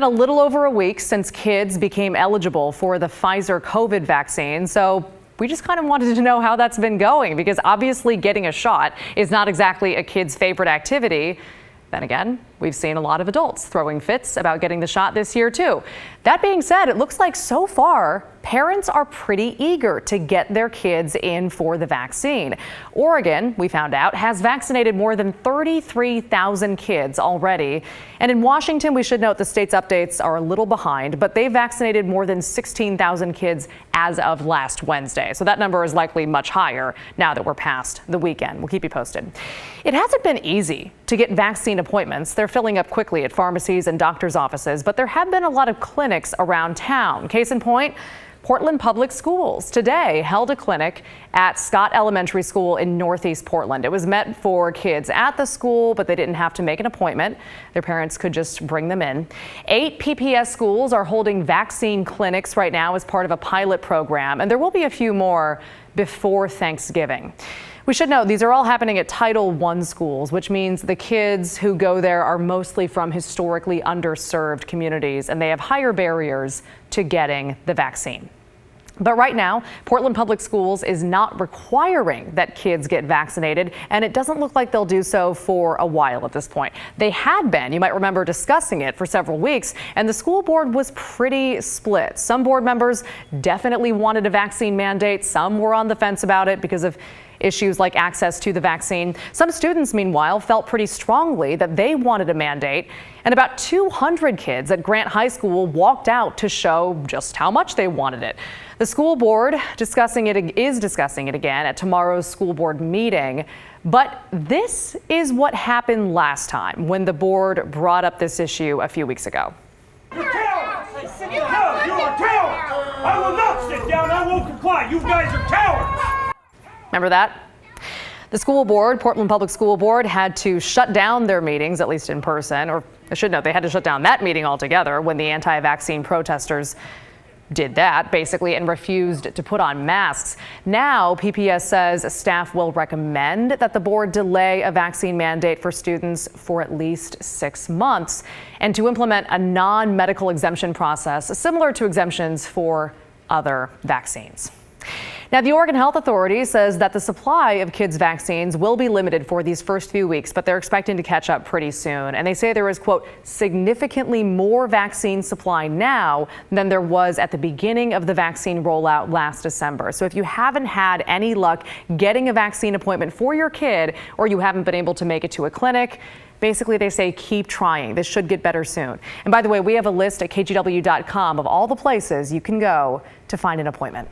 A little over a week since kids became eligible for the Pfizer COVID vaccine, so we just kind of wanted to know how that's been going, because obviously getting a shot is not exactly a kid's favorite activity. Then again, we've seen a lot of adults throwing fits about getting the shot this year too. That being said, it looks like so far parents are pretty eager to get their kids in for the vaccine. Oregon, we found out, has vaccinated more than 33,000 kids already. And in Washington, we should note the state's updates are a little behind, but they vaccinated more than 16,000 kids as of last Wednesday. So that number is likely much higher now that we're past the weekend. We'll keep you posted. It hasn't been easy to get vaccine appointments. They're filling up quickly at pharmacies and doctors' offices, but there have been a lot of clinics around town. Case in point, Portland Public Schools today held a clinic at Scott Elementary School in Northeast Portland. It was meant for kids at the school, but they didn't have to make an appointment. Their parents could just bring them in. 8 PPS schools are holding vaccine clinics right now as part of a pilot program, and there will be a few more before Thanksgiving. We should note these are all happening at Title I schools, which means the kids who go there are mostly from historically underserved communities, and they have higher barriers to getting the vaccine. But right now, Portland Public Schools is not requiring that kids get vaccinated, and it doesn't look like they'll do so for a while at this point. They had been, you might remember, discussing it for several weeks, and the school board was pretty split. Some board members definitely wanted a vaccine mandate. Some were on the fence about it because of issues like access to the vaccine. Some students, meanwhile, felt pretty strongly that they wanted a mandate, and about 200 kids at Grant High School walked out to show just how much they wanted it. The school board is discussing it again at tomorrow's school board meeting. But this is what happened last time when the board brought up this issue a few weeks ago. You're cowards! No, you are cowards! I will not sit down. I won't comply. You guys are cowards! Remember that? The school board, Portland Public School Board, had to shut down their meetings, at least in person, or I should note they had to shut down that meeting altogether when the anti-vaccine protesters did that, basically, and refused to put on masks. Now, PPS says staff will recommend that the board delay a vaccine mandate for students for at least 6 months and to implement a non-medical exemption process similar to exemptions for other vaccines. Now, the Oregon Health Authority says that the supply of kids' vaccines will be limited for these first few weeks, but they're expecting to catch up pretty soon. And they say there is, quote, significantly more vaccine supply now than there was at the beginning of the vaccine rollout last December. So if you haven't had any luck getting a vaccine appointment for your kid, or you haven't been able to make it to a clinic, basically, they say keep trying. This should get better soon. And by the way, we have a list at kgw.com of all the places you can go to find an appointment.